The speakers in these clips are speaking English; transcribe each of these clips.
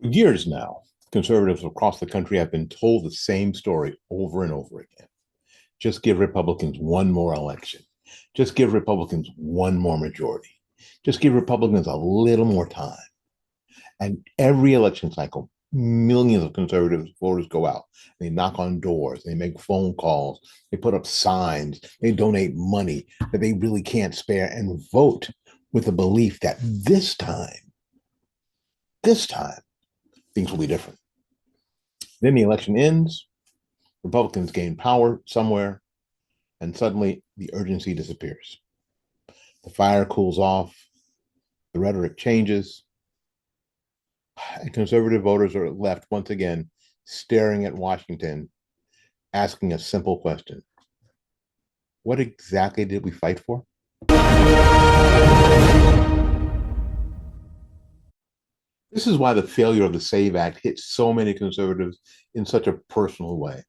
For years now, conservatives across the country have been told the same story over and over again. Just give Republicans one more election. Just give Republicans one more majority. Just give Republicans a little more time. And every election cycle, millions of conservative voters go out. They knock on doors, they make phone calls, they put up signs, they donate money that they really can't spare and vote with the belief that this time, things will be different. Then the election ends, Republicans gain power somewhere, and suddenly the urgency disappears. The fire cools off, the rhetoric changes, and conservative voters are left once again staring at Washington, asking a simple question: what exactly did we fight for? This is why the failure of the SAVE Act hit so many conservatives in such a personal way.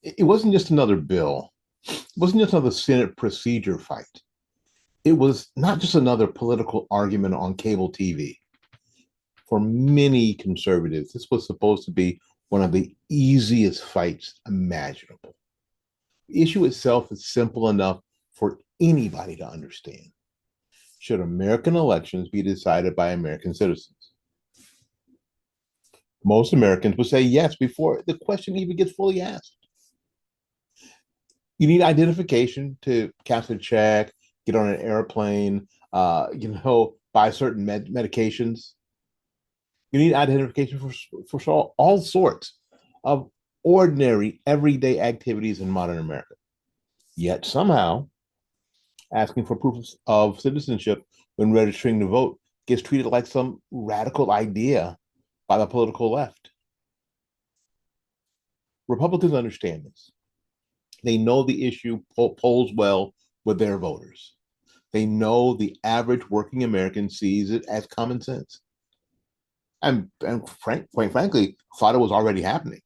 It wasn't just another bill, it wasn't just another Senate procedure fight. It was not just another political argument on cable TV. For many conservatives, this was supposed to be one of the easiest fights imaginable. The issue itself is simple enough for anybody to understand. Should American elections be decided by American citizens? Most Americans would say yes before the question even gets fully asked. You need identification to cash a check, get on an airplane, buy certain medications. You need identification for all sorts of ordinary, everyday activities in modern America. Yet somehow, asking for proof of citizenship when registering to vote gets treated like some radical idea by the political left. Republicans understand this. They know the issue polls well with their voters. They know the average working American sees it as common sense. Quite frankly, thought it was already happening.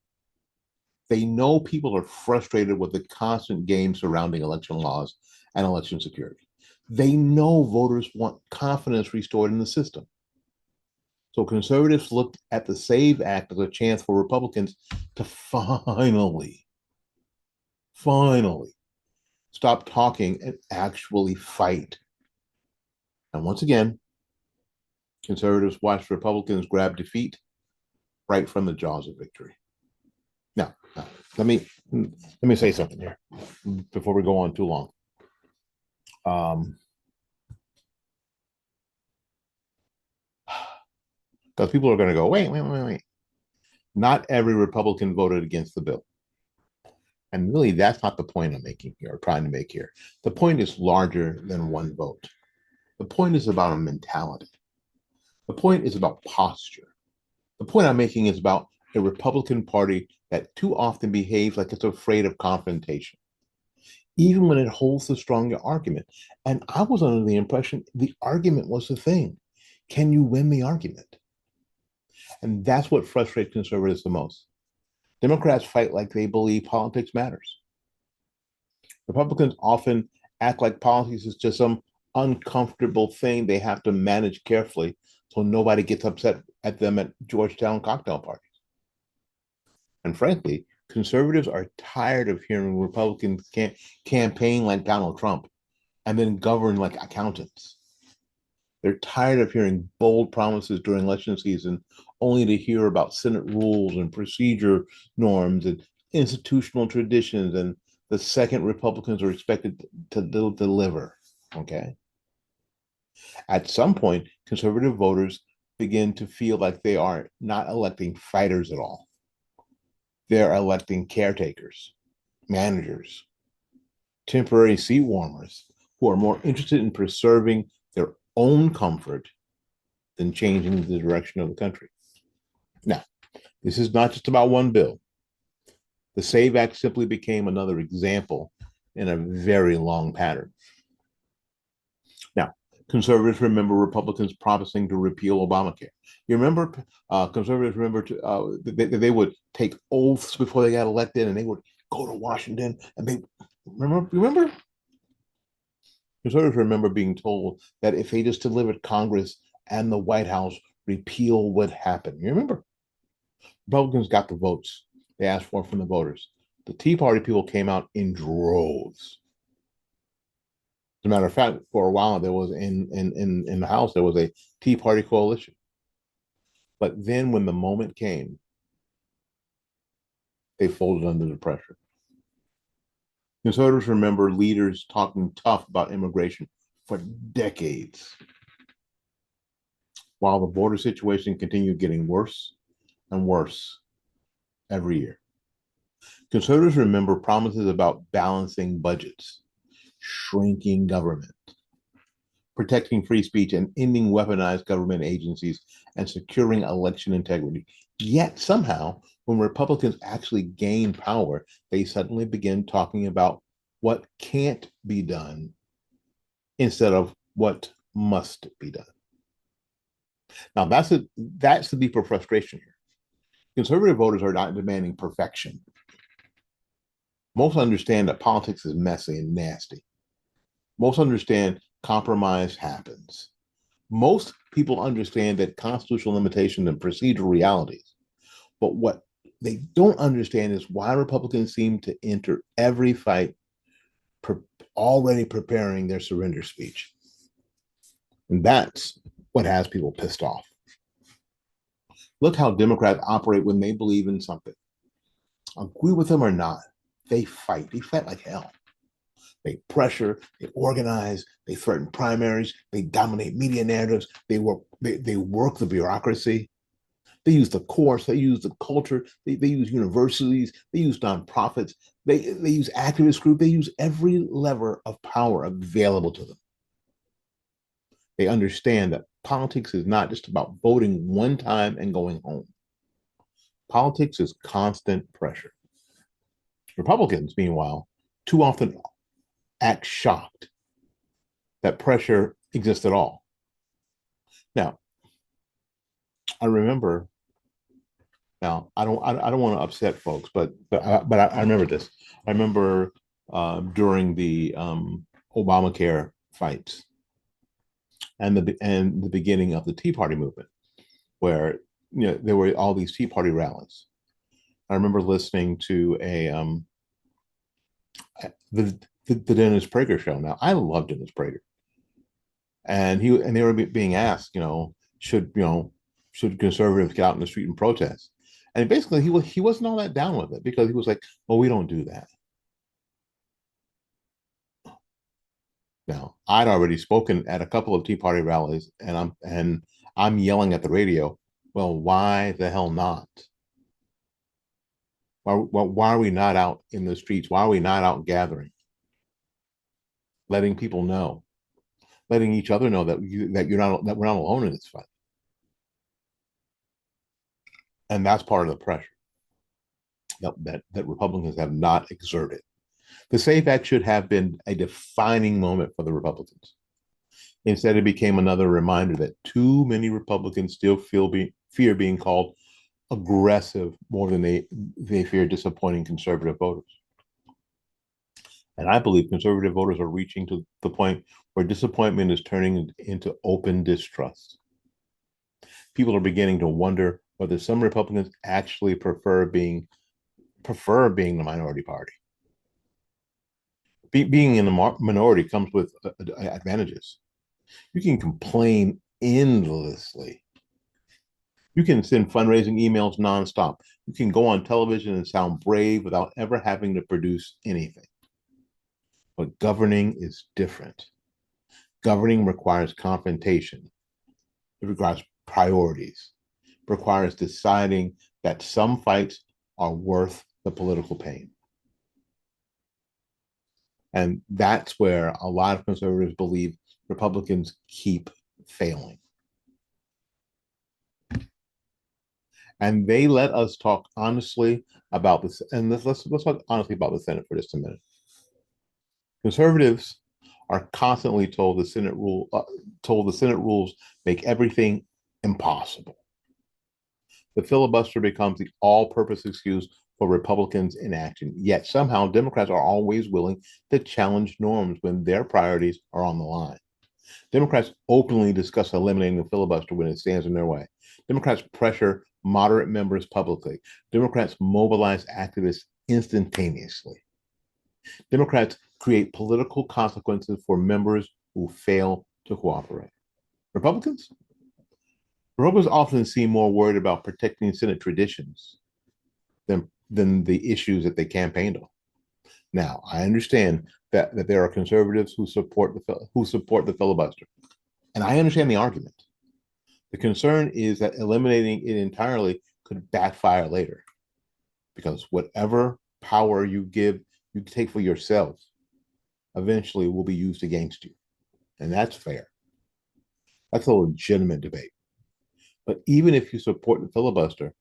They know people are frustrated with the constant game surrounding election laws and election security. They know voters want confidence restored in the system. So conservatives looked at the SAVE Act as a chance for Republicans to finally stop talking and actually fight. And once again, conservatives watched Republicans grab defeat right from the jaws of victory. Now, let me say something here before we go on too long. Because people are going to go, wait. Not every Republican voted against the bill. And really, that's not the point I'm making here or trying to make here. The point is larger than one vote. The point is about a mentality. The point is about posture. The point I'm making is about a Republican Party that too often behaves like it's afraid of confrontation, even when it holds the stronger argument. And I was under the impression the argument was the thing. Can you win the argument? And that's what frustrates conservatives the most. Democrats fight like they believe politics matters. Republicans often act like politics is just some uncomfortable thing they have to manage carefully so nobody gets upset at them at Georgetown cocktail parties. And frankly, conservatives are tired of hearing Republicans campaign like Donald Trump and then govern like accountants. They're tired of hearing bold promises during election season only to hear about Senate rules and procedure norms and institutional traditions and the second Republicans are expected to deliver. Okay. At some point, conservative voters begin to feel like they are not electing fighters at all. They're electing caretakers, managers, temporary seat warmers who are more interested in preserving their own comfort than changing the direction of the country. Now, this is not just about one bill. The SAVE Act simply became another example in a very long pattern. Now, conservatives remember Republicans promising to repeal Obamacare. You remember, conservatives remember they would take oaths before they got elected, and they would go to Washington, and they remember. Conservatives remember being told that if they just delivered Congress and the White House repeal would happen. You remember, Republicans got the votes they asked for from the voters. The Tea Party people came out in droves. As a matter of fact, for a while there was in the House there was a Tea Party coalition. But then when the moment came, they folded under the pressure. Conservatives remember leaders talking tough about immigration for decades, while the border situation continued getting worse and worse every year. Conservatives remember promises about balancing budgets, shrinking government, protecting free speech, and ending weaponized government agencies and securing election integrity. Yet somehow, when Republicans actually gain power, they suddenly begin talking about what can't be done instead of what must be done. Now, that's the deeper frustration here. Conservative voters are not demanding perfection. Most understand that politics is messy and nasty. Most understand compromise happens. Most people understand that constitutional limitations and procedural realities. But what they don't understand is why Republicans seem to enter every fight already preparing their surrender speech. And that's what has people pissed off. Look how Democrats operate when they believe in something. Agree with them or not, they fight. They fight like hell. They pressure, they organize, they threaten primaries, they dominate media narratives, they work the bureaucracy. They use the course, they use the culture, they use universities, they use nonprofits, they use activist groups, they use every lever of power available to them. They understand that politics is not just about voting one time and going home. Politics is constant pressure. Republicans, meanwhile, too often act shocked that pressure exists at all. Now, I remember. Now, I don't want to upset folks, but I remember this. I remember during the Obamacare fights and the beginning of the Tea Party movement, where there were all these Tea Party rallies. I remember listening to the Dennis Prager show. Now, I love Dennis Prager, and they were being asked, should conservatives get out in the street and protest? And basically, he wasn't all that down with it because he was like, "Well, we don't do that." Now, I'd already spoken at a couple of Tea Party rallies, and I'm yelling at the radio. Well, why the hell not? Why are we not out in the streets? Why are we not out gathering, letting people know, letting each other know that we're not alone in this fight? And that's part of the pressure that Republicans have not exerted. The SAFE Act should have been a defining moment for the Republicans. Instead, it became another reminder that too many Republicans still fear being called aggressive more than they fear disappointing conservative voters. And I believe conservative voters are reaching to the point where disappointment is turning into open distrust. People are beginning to wonder whether some Republicans actually prefer being the minority party. Being in the minority comes with advantages. You can complain endlessly. You can send fundraising emails nonstop. You can go on television and sound brave without ever having to produce anything. But governing is different. Governing requires confrontation. It requires priorities. It requires deciding that some fights are worth the political pain. And that's where a lot of conservatives believe Republicans keep failing. And they let us talk honestly about this. And let's talk honestly about the Senate for just a minute. Conservatives are constantly told the Senate rules make everything impossible. The filibuster becomes the all-purpose excuse for Republicans' inaction. Yet somehow Democrats are always willing to challenge norms when their priorities are on the line. Democrats openly discuss eliminating the filibuster when it stands in their way. Democrats pressure moderate members publicly. Democrats mobilize activists instantaneously. Democrats create political consequences for members who fail to cooperate. Republicans? Republicans often seem more worried about protecting Senate traditions than the issues that they campaigned on. Now, I understand that there are conservatives who support the filibuster, and I understand the argument. The concern is that eliminating it entirely could backfire later, because whatever power you take for yourself, eventually will be used against you, and that's fair. That's a legitimate debate. But even if you support the filibuster,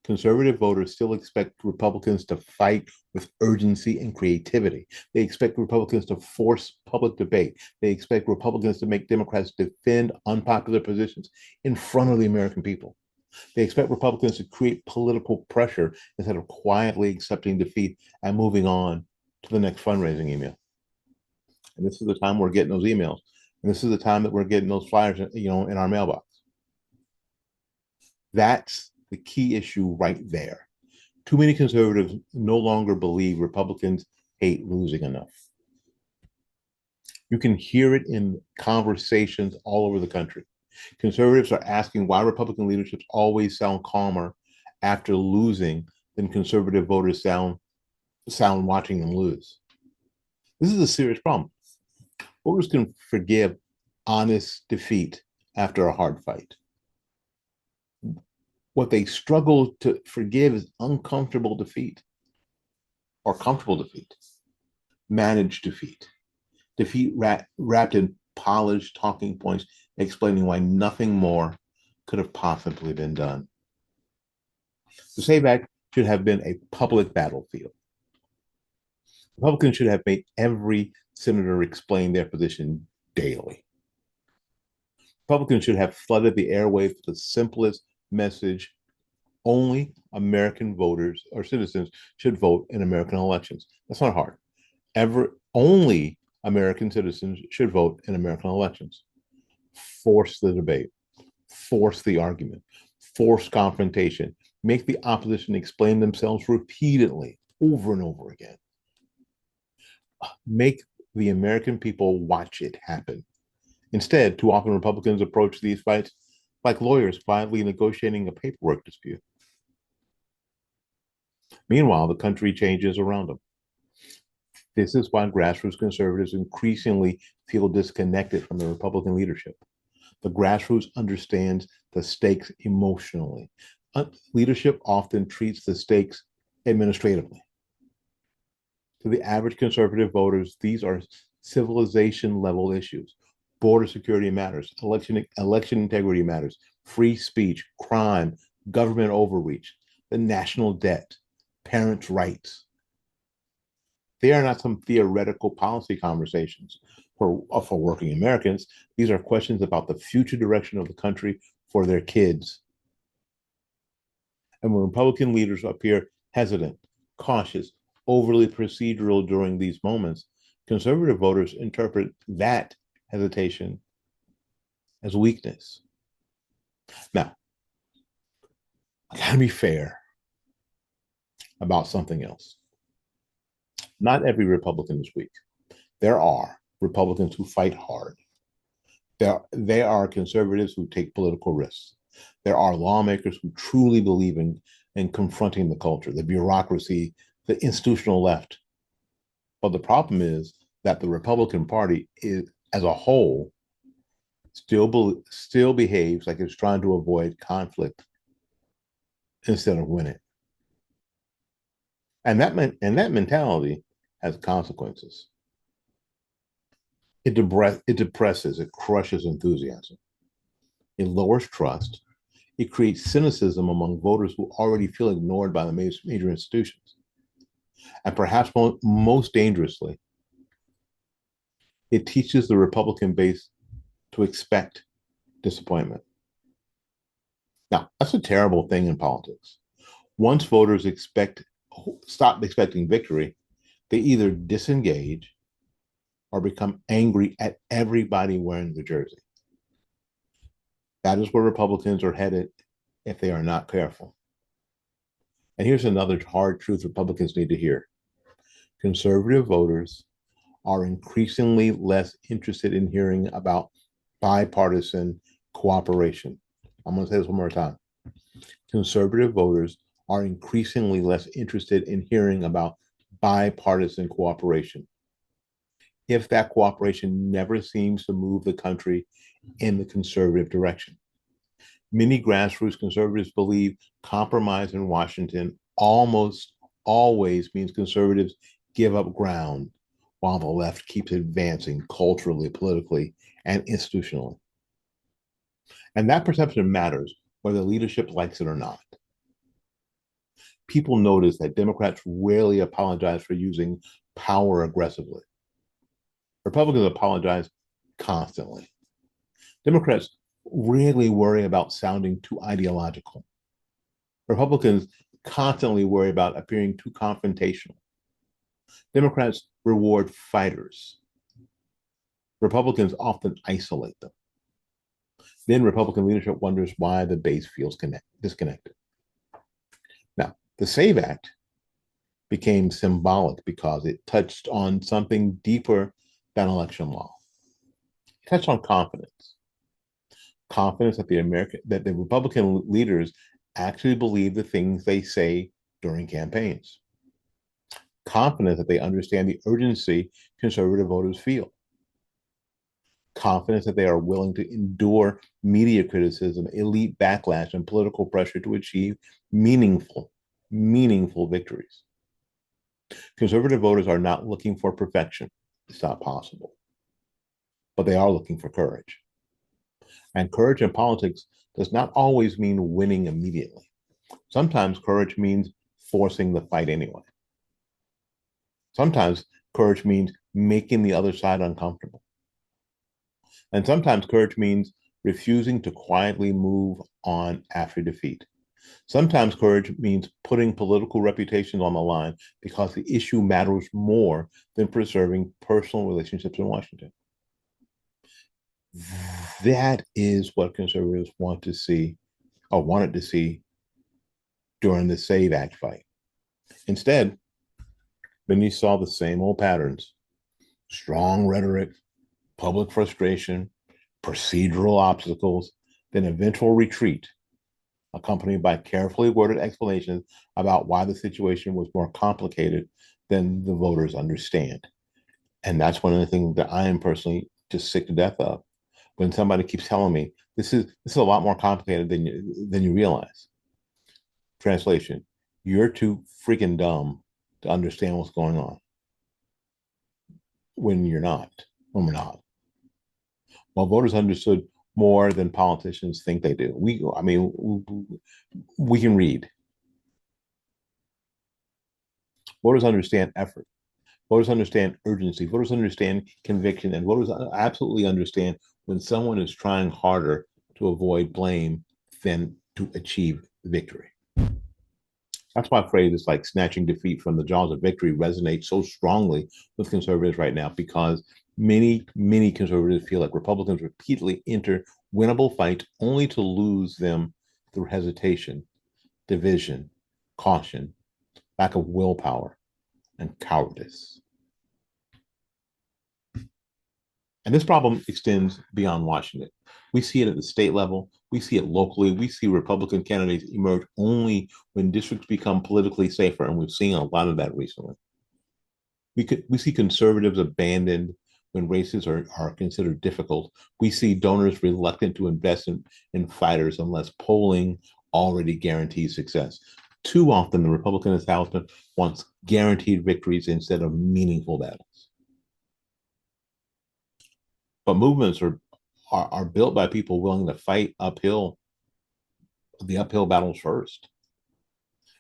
conservative voters still expect Republicans to fight with urgency and creativity. They expect Republicans to force public debate. They expect Republicans to make Democrats defend unpopular positions in front of the American people. They expect Republicans to create political pressure instead of quietly accepting defeat and moving on to the next fundraising email. And this is the time we're getting those emails. And this is the time that we're getting those flyers, in our mailbox. That's the key issue right there. Too many conservatives no longer believe Republicans hate losing enough. You can hear it in conversations all over the country. Conservatives are asking why Republican leaderships always sound calmer after losing than conservative voters sound watching them lose. This is a serious problem. Voters can forgive honest defeat after a hard fight. What they struggle to forgive is uncomfortable defeat or comfortable defeat, managed defeat wrapped in polished talking points explaining why nothing more could have possibly been done. The SAVE Act should have been a public battlefield. Republicans should have made every senator explain their position daily. Republicans should have flooded the airwaves with the simplest message: only American voters or citizens should vote in American elections. That's not hard. Only American citizens should vote in American elections. Force the debate, force the argument, force confrontation, make the opposition explain themselves repeatedly over and over again. Make the American people watch it happen. Instead, too often Republicans approach these fights like lawyers quietly negotiating a paperwork dispute. Meanwhile, the country changes around them. This is why grassroots conservatives increasingly feel disconnected from the Republican leadership. The grassroots understands the stakes emotionally. Leadership often treats the stakes administratively. To the average conservative voters, these are civilization level issues. Border security matters, election integrity matters, free speech, crime, government overreach, the national debt, parents' rights. They are not some theoretical policy conversations for working Americans. These are questions about the future direction of the country for their kids. And when Republican leaders appear hesitant, cautious, overly procedural during these moments, conservative voters interpret that hesitation as weakness. Now, I gotta be fair about something else. Not every Republican is weak. There are Republicans who fight hard. There are conservatives who take political risks. There are lawmakers who truly believe in confronting the culture, the bureaucracy, the institutional left. But the problem is that the Republican Party is, as a whole, still behaves like it's trying to avoid conflict instead of winning. And that mentality has consequences. It depresses, it crushes enthusiasm. It lowers trust. It creates cynicism among voters who already feel ignored by the major institutions. And perhaps most dangerously, it teaches the Republican base to expect disappointment. Now, that's a terrible thing in politics. Once voters stop expecting victory, they either disengage or become angry at everybody wearing the jersey. That is where Republicans are headed if they are not careful. And here's another hard truth Republicans need to hear. Conservative voters are increasingly less interested in hearing about bipartisan cooperation. I'm going to say this one more time. Conservative voters are increasingly less interested in hearing about bipartisan cooperation. If that cooperation never seems to move the country in the conservative direction. Many grassroots conservatives believe compromise in Washington almost always means conservatives give up ground while the left keeps advancing culturally, politically, and institutionally. And that perception matters whether leadership likes it or not. People notice that Democrats rarely apologize for using power aggressively. Republicans apologize constantly. Democrats rarely worry about sounding too ideological. Republicans constantly worry about appearing too confrontational. Democrats reward fighters. Republicans often isolate them. Then Republican leadership wonders why the base feels disconnected. Now, the SAVE Act became symbolic because it touched on something deeper than election law. It touched on confidence. Confidence that the Republican leaders actually believe the things they say during campaigns. Confidence that they understand the urgency conservative voters feel. Confidence that they are willing to endure media criticism, elite backlash, and political pressure to achieve meaningful victories. Conservative voters are not looking for perfection. It's not possible. But they are looking for courage. And courage in politics does not always mean winning immediately. Sometimes courage means forcing the fight anyway. Sometimes courage means making the other side uncomfortable. And sometimes courage means refusing to quietly move on after defeat. Sometimes courage means putting political reputations on the line because the issue matters more than preserving personal relationships in Washington. That is what conservatives want to see or wanted to see during the SAVE Act fight. Instead, many saw the same old patterns: strong rhetoric, public frustration, procedural obstacles, then eventual retreat, accompanied by carefully worded explanations about why the situation was more complicated than the voters understand. And that's one of the things that I am personally just sick to death of. When somebody keeps telling me this is a lot more complicated than you realize. Translation: you're too freaking dumb to understand what's going on. When we're not. Well, voters understood more than politicians think they do. We can read. Voters understand effort. Voters understand urgency. Voters understand conviction. And voters absolutely understand when someone is trying harder to avoid blame than to achieve victory. That's why phrases like snatching defeat from the jaws of victory resonate so strongly with conservatives right now, because many conservatives feel like Republicans repeatedly enter winnable fights only to lose them through hesitation, division, caution, lack of willpower, and cowardice. And this problem extends beyond Washington. We see it at the state level. We see it locally. We see Republican candidates emerge only when districts become politically safer, and we've seen a lot of that recently. We see conservatives abandoned when races are considered difficult. We see donors reluctant to invest in fighters unless polling already guarantees success. Too often, the Republican establishment wants guaranteed victories instead of meaningful battles. But movements are built by people willing to fight the uphill battles first.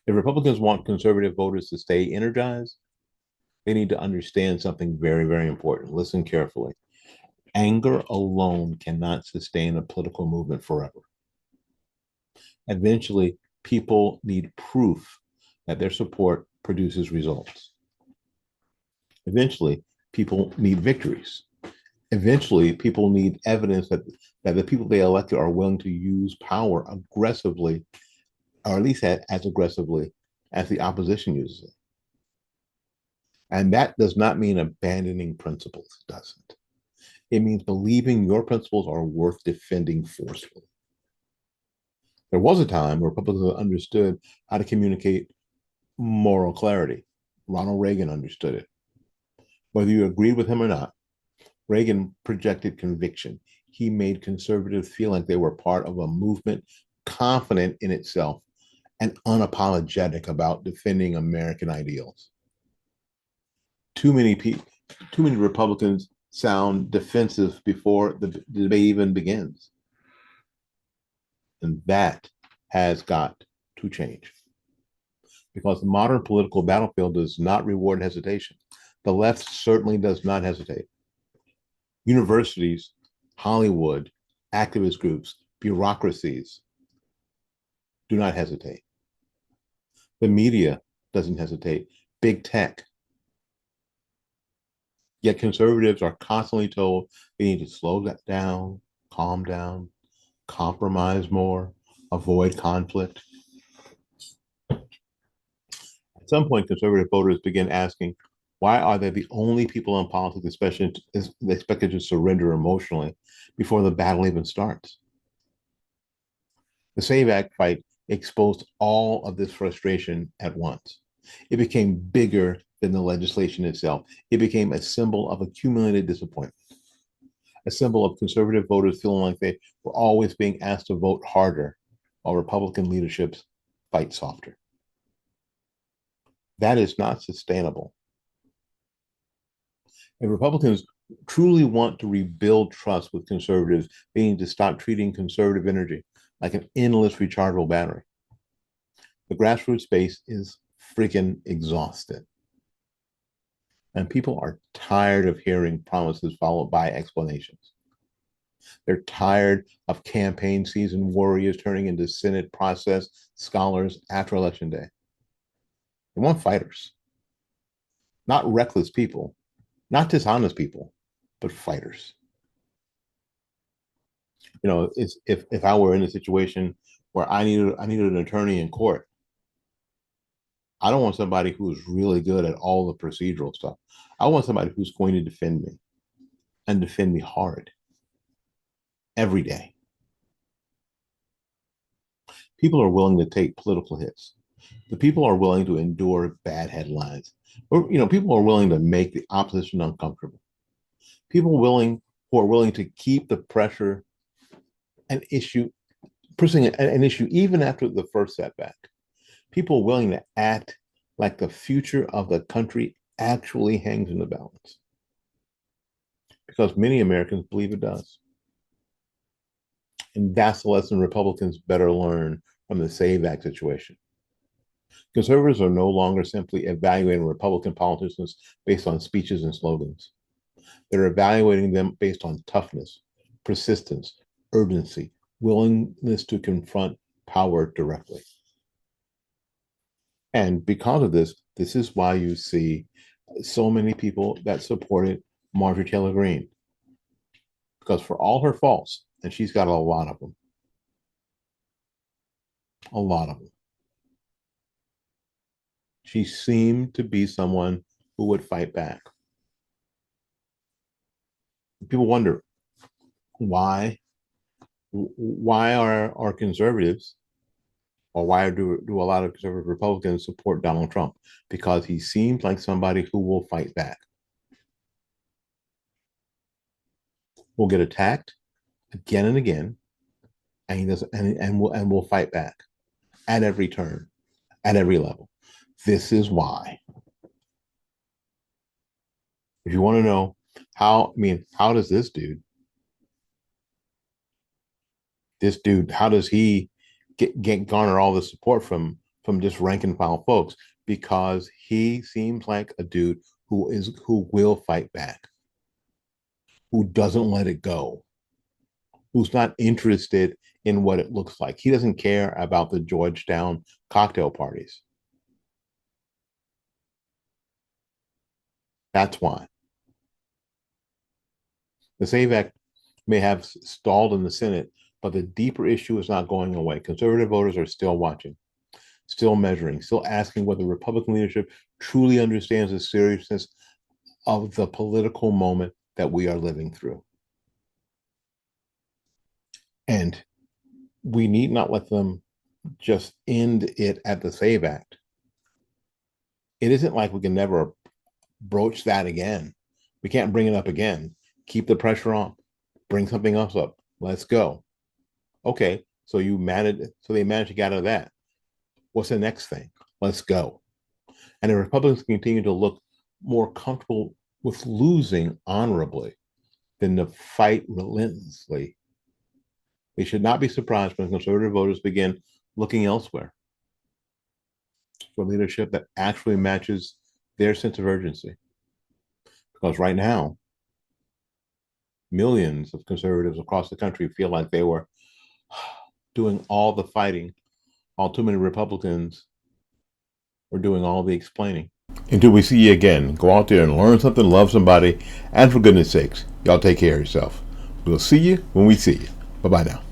If Republicans want conservative voters to stay energized, they need to understand something very, very important. Listen carefully. Anger alone cannot sustain a political movement forever. Eventually, people need proof that their support produces results. Eventually, People need victories. Eventually, people need evidence that the people they elected are willing to use power aggressively, or at least as aggressively as the opposition uses it. And that does not mean abandoning principles. It doesn't. It means believing your principles are worth defending forcefully. There was a time where Republicans understood how to communicate moral clarity. Ronald Reagan understood it. Whether you agreed with him or not, Reagan projected conviction. He made conservatives feel like they were part of a movement confident in itself and unapologetic about defending American ideals. Too many people, too many Republicans sound defensive before the debate even begins. And that has got to change because the modern political battlefield does not reward hesitation. The left certainly does not hesitate. Universities, Hollywood, activist groups, bureaucracies do not hesitate. The media doesn't hesitate. Big tech. Yet conservatives are constantly told they need to slow that down, calm down, compromise more, avoid conflict. At some point, conservative voters begin asking, why are they the only people in politics expected to surrender emotionally before the battle even starts? The SAVE Act fight exposed all of this frustration at once. It became bigger than the legislation itself. It became a symbol of accumulated disappointment, a symbol of conservative voters feeling like they were always being asked to vote harder while Republican leaderships fight softer. That is not sustainable. If Republicans truly want to rebuild trust with conservatives, they need to stop treating conservative energy like an endless rechargeable battery. The grassroots base is freaking exhausted. And people are tired of hearing promises followed by explanations. They're tired of campaign season warriors turning into Senate process scholars after Election Day. They want fighters, not reckless people, not dishonest people, but fighters. You know, it's, if I were in a situation where I needed an attorney in court, I don't want somebody who's really good at all the procedural stuff. I want somebody who's going to defend me and defend me hard every day. People are willing to take political hits. The people are willing to endure bad headlines. Or, you know, people are willing to make the opposition uncomfortable. People who are willing to keep the pressure and issue, pressing an issue even after the first setback. People willing to act like the future of the country actually hangs in the balance. Because many Americans believe it does. And that's the lesson Republicans better learn from the SAVE Act situation. Conservatives are no longer simply evaluating Republican politicians based on speeches and slogans. They're evaluating them based on toughness, persistence, urgency, willingness to confront power directly. And because of this, this is why you see so many people that supported Marjorie Taylor Greene. Because for all her faults, and she's got a lot of them, a lot of them, she seemed to be someone who would fight back. People wonder why are conservatives, or why do a lot of conservative Republicans support Donald Trump? Because he seems like somebody who will fight back. Will get attacked again and again, and he does, and will fight back at every turn, at every level. This is why. If you want to know how does this dude, how does he get garner all the support from just rank and file folks? Because he seems like a dude who will fight back, who doesn't let it go, who's not interested in what it looks like. He doesn't care about the Georgetown cocktail parties. That's why. The SAVE Act may have stalled in the Senate, but the deeper issue is not going away. Conservative voters are still watching, still measuring, still asking whether Republican leadership truly understands the seriousness of the political moment that we are living through. And we need not let them just end it at the SAVE Act. It isn't like we can never broach that again. We can't bring it up again. Keep the pressure on. Bring something else up. Let's go. Okay, so they managed to get out of that. What's the next thing? Let's go. And the Republicans continue to look more comfortable with losing honorably than to fight relentlessly. They should not be surprised when conservative voters begin looking elsewhere for leadership that actually matches their sense of urgency. Because right now, millions of conservatives across the country feel like they were doing all the fighting, while too many Republicans were doing all the explaining. Until we see you again, go out there and learn something, love somebody, and for goodness sakes, y'all take care of yourself. We'll see you when we see you. Bye-bye now.